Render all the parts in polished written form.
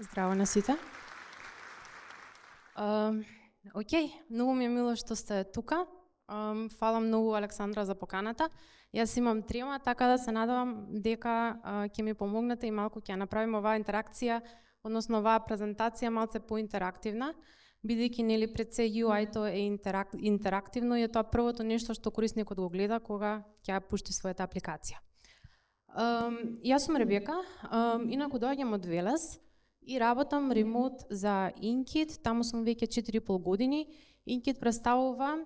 Здраво на сите. Океј, многу ми е мило што сте тука. Фала многу Александра за поканата. Јас имам трема, така да се надевам дека ќе ми помогнете и малку ќе направиме оваа интеракција, односно оваа презентација малце поинтерактивна, бидејќи нели пред се UI-то е интерактивно и е тоа првото нешто што корисникот го гледа кога ќе пушти својата апликација. Јас сум Ребека, инаку доаѓам од Велес и работам ремонт за Inkit, таму сум веќе 4,5 години. Inkit представува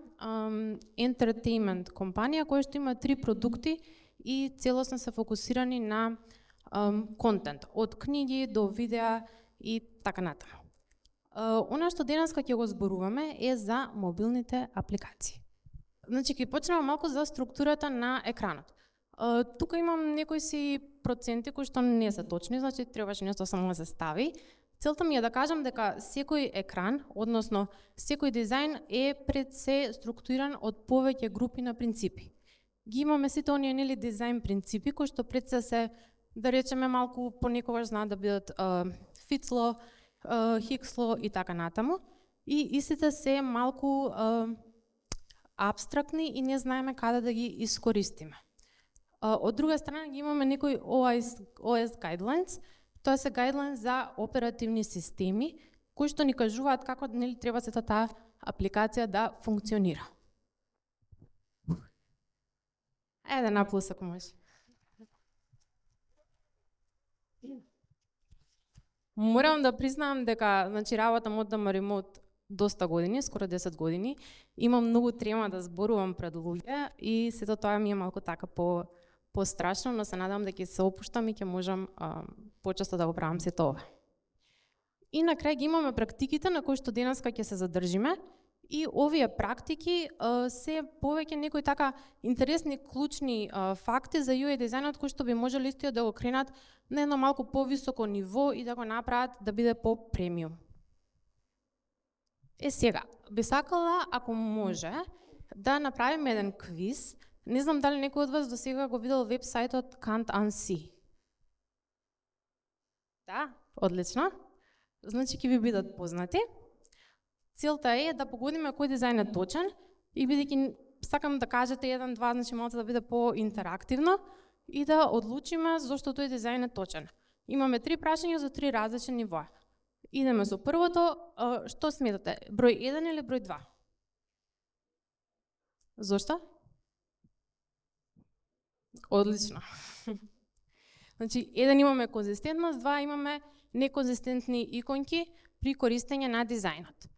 entertainment компанија која што има 3 продукти и целосно се фокусирани на контент, од книги до видеа и така натаму. Она што денеска ќе го зборуваме е за мобилните апликации. Значи ќе почнеме малку за структурата на екранот. Тука имам некои си проценти кои што не се точни, значи требаше нешто само да се стави. Целта ми е да кажам дека секој екран, односно секој дизајн е пред се структуриран од повеќе групи на принципи. Ги имаме сите оние нели дизајн принципи кои што пред се да речеме малку понекогаш знаат да бидат фицло, хиксло и така натаму. И истите се малку абстрактни и не знаеме каде да ги искористиме. Од друга страна ги имаме некои OS guidelines, тоа се guidelines за оперативни системи кои што ни кажуваат како нели треба сета таа апликација да функционира. Ајде наплус ако може. Морам да признам дека значи работам од Remote доста години, скоро 10 години. Имам многу трема да зборувам пред луѓе и сето тоа ми е малку така пострашно, но се надам дека ќе се опуштам и ќе можам почесто да го правам сето ова. И на крај ги имаме практиките на кои што денеска ќе се задржиме и овие практики се повеќе некои така интересни клучни факти за UI дизајнот кои што би можеле истиот да го кренат на едно малку повисоко ниво и да го направат да биде по-премиум. Сега, би сакала ако може да направиме еден квиз. Не знам дали некој од вас до сега го видел вебсајтот Can't Unsee. Да, одлично. Значи ќе ви бидат познати. Целта е да погодиме кој дизајн е точен и бидејќи сакам да кажете 1-2, значи малку да биде поинтерактивно и да одлучиме зошто тој дизајн е точен. Имаме 3 прашања за 3 различни нивоа. Идеме со првото, што сметате? Број 1 или број 2? Зошто? Одлично. Значи, 1 имаме конзистентност, 2 имаме неконзистентни иконки при користење на дизајнот.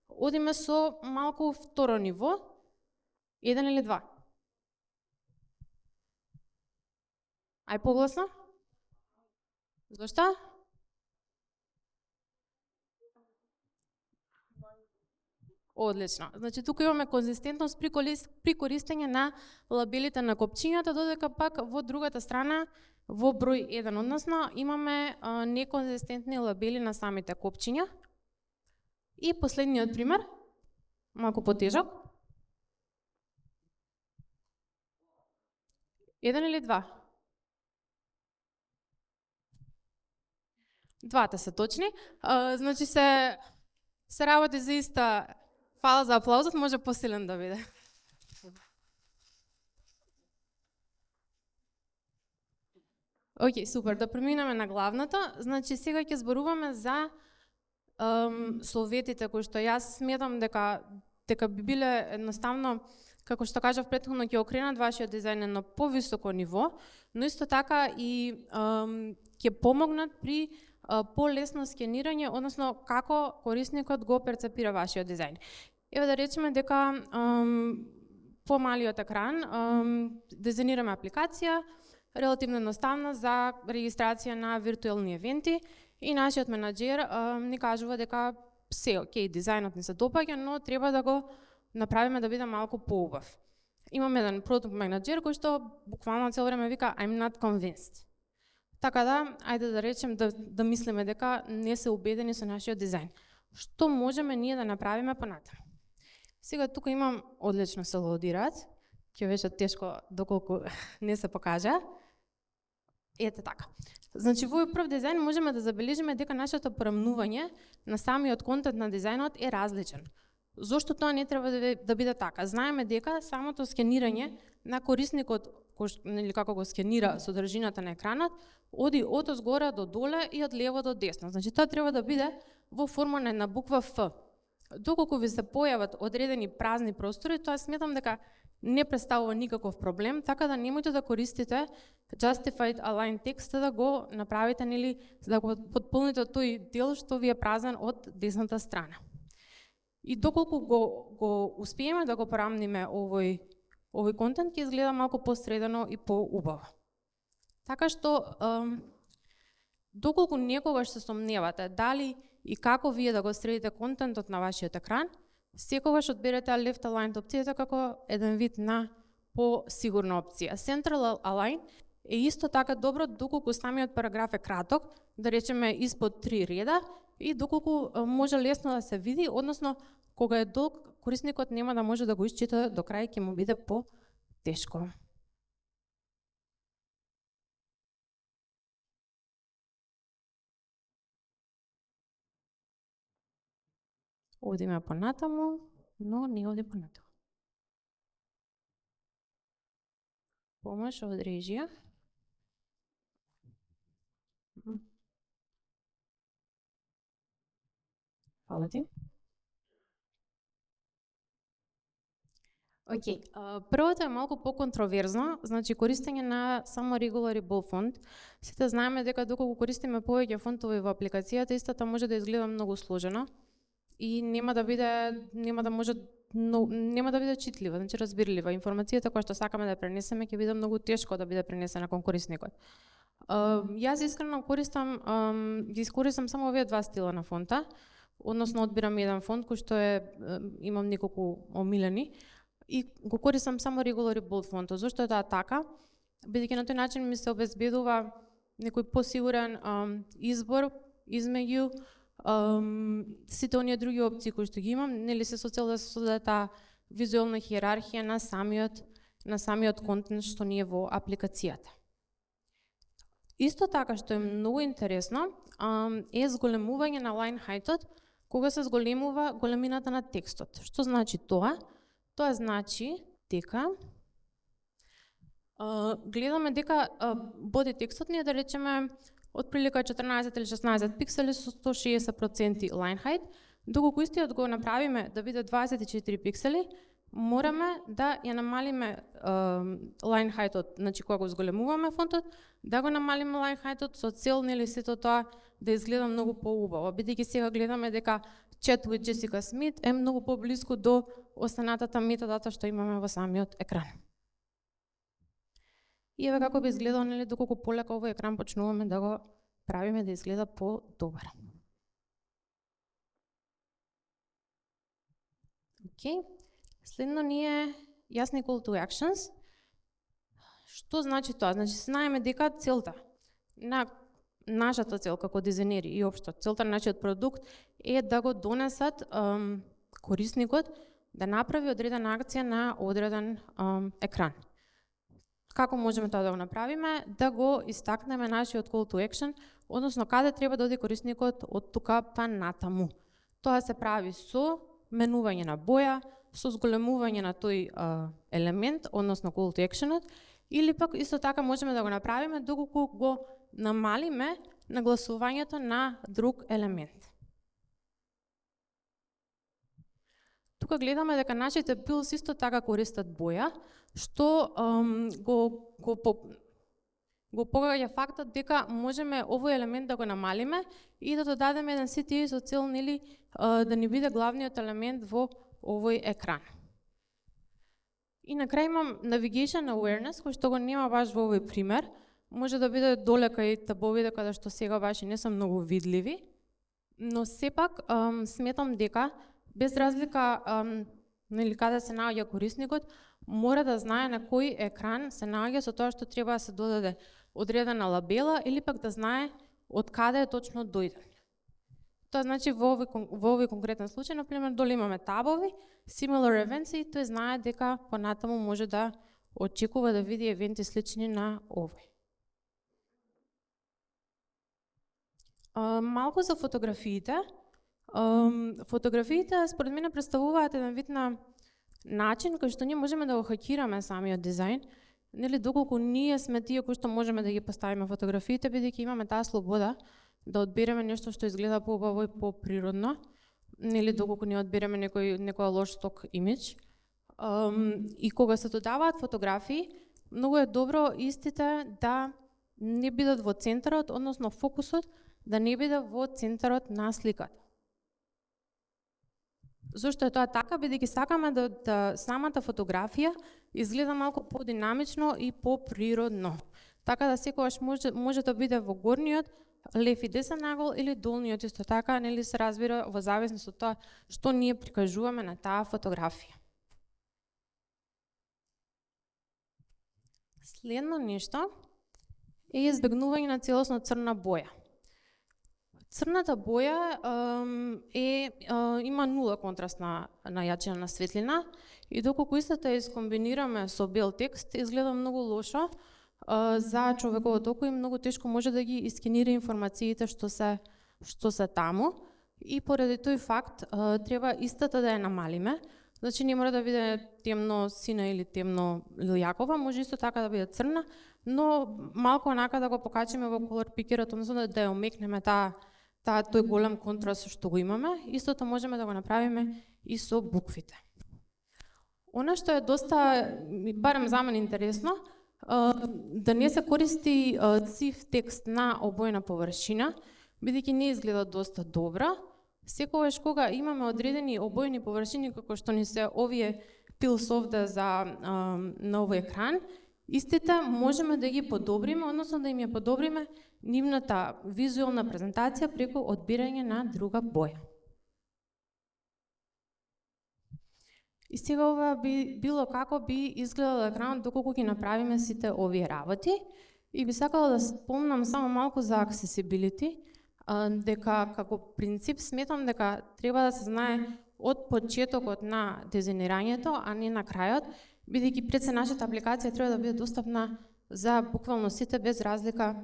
Одиме со малку второ ниво, 1 или 2? Ај погласно? Зошто? Одлично. Значи тука имаме конзистентност при користење на лабелите на копчињата, додека пак во другата страна во број 1, односно имаме неконзистентни лабели на самите копчиња. И последниот пример, малку потежок. 1 или 2? Двата се точни. Значи се работи за иста. Фала за аплаузот, може посилен да биде. Океј, супер, да преминеме на главното. Значи сега ќе зборуваме за словетите кои што јас сметам дека би биле едноставно, како што кажав претходно, ќе окренат вашиот дизајн на повисоко ниво, но исто така и ќе помогнат при полесно скенирање, односно како корисникот го перцепира вашиот дизајн. Еве да речеме дека помалиот екран дизајнираме апликација, релативно едноставна за регистрација на виртуелни евенти и нашиот менаџер ни кажува дека се окей, дизајнот ни се допаѓа, но треба да го направиме да биде малку поубав. Имаме еден продукт менаџер кој што буквално цело време вика I'm not convinced. Така да, ајде да речем да мислиме дека не се убедени со нашиот дизајн. Што можеме ние да направиме понатаму? Сега тука имам одлично се лоудираат. Ќе беше тешко доколку не се покажа. Ете така. Значи во овој прв дизајн можеме да забележиме дека нашето порамнување на самиот контент на дизајнот е различен. Зошто тоа не треба да биде така? Знаеме дека самото скенирање на корисникот, или како го скенира содржината на екранот, оди од озгора до доле и од лево до десно. Значи тоа треба да биде во форма на една буква F. Доколку ви се појават одредени празни простори, тоа сметам дека не представува никаков проблем, така да немојте да користите justified align text да го направите, нели, да го потполните тој дел што ви е празен од десната страна. И доколку го успееме да го порамниме овој контент, ќе изгледа малку посредено и поубаво. Така што, доколку некогаш се сомневате дали и како вие да го средите контентот на вашиот екран, секогаш одберете left aligned опцијата како еден вид на посигурна опција. Central align е исто така добро доколку самиот параграф е краток, да речеме испод 3 реда, и доколку може лесно да се види, односно кога е долг, корисникот нема да може да го исчита до крај, ќе му биде по-тешко. Одиме понатаму, но не оди понатаму. Помош од режија. Фала ти. Океј, првото е малку поконтроверзно, значи користење на само regular bold font. Сите знаеме дека доколку користиме повеќе фонтови во апликацијата, истата може да изгледа многу сложено и нема да биде читлива, значи разбирлива. Информацијата која што сакаме да пренесеме ќе биде многу тешко да биде пренесена кон корисникот. Јас искрено користам само овие два стила на фонта, односно одбирам еден фонт кој што имам неколку омилени и го користам само regular bold фонт. Зошто е тоа така? Бидејќи на тој начин ми се обезбедува некој посигурен избор измеѓу сите оние други опции кои што ги имам, нели се со цел да се создаде таа визуелна хиерархија на самиот контент што ни е во апликацијата. Исто така што е многу интересно е зголемување на line height-от кога се зголемува големината на текстот. Што значи тоа? Тоа значи дека гледаме дека body текстот ни е, да речеме, отприлика 14 или 16 пиксели со 160% line height, доколку истиот го направиме да биде 24 пиксели, мораме да ја намалиме line height-от, значи кога го зголемуваме фонтот, да го намалиме line height-от со цел, нели, сето тоа да изгледа многу поубаво, бидејќи сега гледаме дека Chat with Jessica Smith е многу поблиску до останатата метадата што имаме во самиот екран. И еве како би изгледал, нели, доколку полека овој екран почнуваме да го правиме да изгледа по-добар. Океј. Следно ни е јасни call to actions. Што значи тоа? Значи знаеме дека целта на нашата цел како дизајнери и општо целта на нашиот продукт е да го донесат корисникот да направи одредена акција на одреден екран. Како можеме тоа да го направиме? Да го истакнеме нашиот call to action, односно каде треба да оди корисникот од тука па натаму. Тоа се прави со менување на боја, со зголемување на тој елемент, односно call to action-от, или пак исто така можеме да го направиме доколку го намалиме нагласувањето на друг елемент. Тука гледаме дека нашите builds исто така користат боја, што го погаѓа фактот дека можеме овој елемент да го намалиме и да додадеме еден CTA со цел, нели, да ни биде главниот елемент во овој екран. И на крај имам Navigation Awareness, кој што го нема баш во овој пример. Може да биде долека и табовите каде што сега баш и не се многу видливи, но сепак сметам дека без разлика нели каде се наоѓа корисникот, мора да знае на кој екран се наоѓа со тоа што треба да се додаде одредена лабела или пак да знае од каде е точно дојден. Тоа значи во овој конкретен случај, например, доле имаме табови, similar events, и тој знае дека понатаму може да очекува да види евенти слични на овој. Малку за фотографиите. Фотографиите според мене представуваат еден вид на начин кој што ние можеме да го хакираме самиот дизајн, нели доколку ние сме тие кои што можеме да ги поставиме фотографиите, бидејќи имаме таа слобода да одбереме нешто што изгледа поубаво и поприродно, нели доколку не одбереме некој лош сток имидж. И кога се додаваат фотографии, многу е добро истите да не бидат во центарот, односно фокусот да не биде во центарот на сликата. Зошто е тоа така? Бидејќи сакаме да самата фотографија изгледа малку подинамично и поприродно. Така да секогаш може да биде во горниот лев и десен агол или долниот исто така, нели се разбира во зависност од тоа што ние прикажуваме на таа фотографија. Следно нешто е избегнување на целосно црна боја. Црната боја има нула контраст на јачина на светлина и доколку истата ја искомбинираме со бел текст, изгледа многу лошо за човековото око и многу тешко може да ги искенира информациите што се таму и поради тој факт треба истата да ја намалиме. Значи не мора да биде темно сина или темно лилјакова, може исто така да биде црна, но малку онака да го покачиме во колор пикерот, односно да ја омекнеме тој голем контраст што го имаме. Истото можеме да го направиме и со буквите. Она што е доста, барем за мене интересно, да не се користи цив текст на обојна површина, бидејќи не изгледа доста добра. Секогаш кога имаме одредени обојни површини, како што ни се овие пилс овде на овој екран, истите можеме да ги подобриме, односно да им ја подобриме нивната визуелна презентација преку одбирање на друга боја. И сега ова би било како би изгледал екранот доколку ги направиме сите овие работи. И би сакала да спомнам само малку за accessibility, дека како принцип сметам дека треба да се знае од почетокот на дизајнирањето, а не на крајот, бидејќи пред се нашата апликација треба да биде достапна за буквално сите без разлика,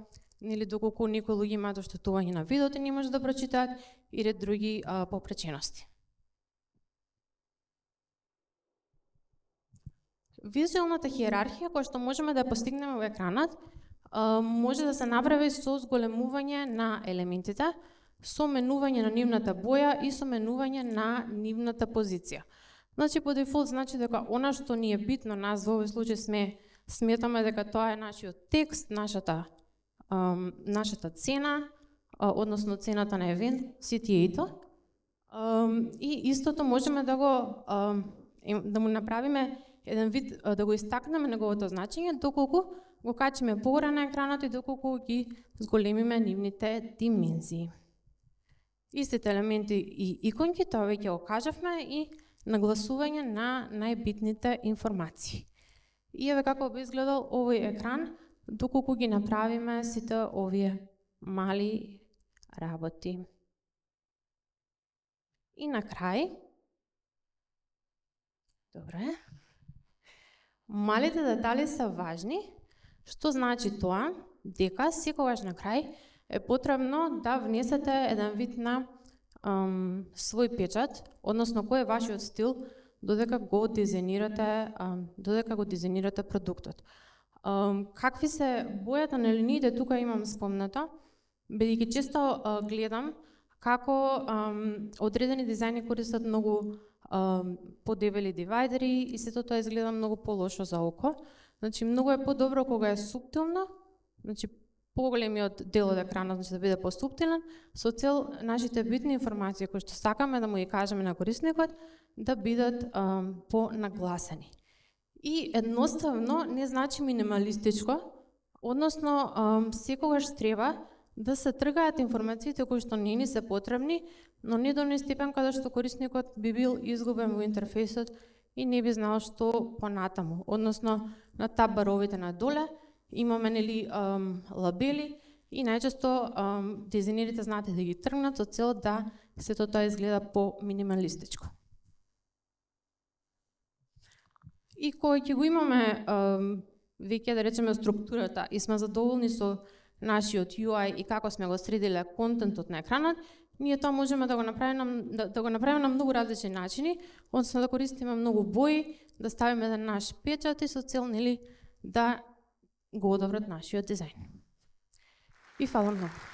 нели доколку некои луѓе имаат оштетување на видеото не може да прочитаат и ред други попречености. Визуелната хиерархија која што можеме да постигнеме во екранот може да се направи со зголемување на елементите, со менување на нивната боја и со менување на нивната позиција. Значи по дефолт значи дека она што ни е битно нас во овој случај сметаме дека тоа е нашиот текст, нашата цена, односно цената на евент, CTA-то. И истото можеме да му направиме еден вид, да го истакнеме неговото значење, доколку го качиме погоре на екранот и доколку ги зголемиме нивните димензии. Истите елементи и иконки, тоа веќе го кажавме, и нагласување на најбитните информации. И еве како би изгледал овој екран, доколку ги направиме сите овие мали работи. И на крај, добре, малите детали се важни, што значи тоа дека секогаш на крај е потребно да внесете еден вид на свој печат, односно кој е вашиот стил додека го дизајнирате продуктот. Какви се бојата на линиите, тука имам спомнато, бидејќи често гледам како одредени дизајни користат многу подебели дивајдери и сето тоа изгледа многу полошо за око. Значи многу е подобро кога е суптилно, значи поголемиот дел од екранот значи да биде посуптилен, со цел нашите битни информации кои што сакаме да му ги кажеме на корисникот да бидат понагласени. И едноставно не значи минималистичко, односно секогаш треба да се тргаат информациите кои што не ни се потребни, но не до оној степен каде што корисникот би бил изгубен во интерфејсот и не би знал што понатаму. Односно на таб-баровите надоле имаме нели лабели и најчесто дизајнерите знаат да ги тргнат со цел да сето тоа изгледа по-минималистичко. И кога ќе го имаме веќе да речеме структурата и сме задоволни со нашиот UI и како сме го средиле контентот на екранот, ние тоа можеме да го направиме на многу различни начини, односно да користиме многу бои, да ставиме на наш печат и со цел да го одобрат нашиот дизајн. И фала многу.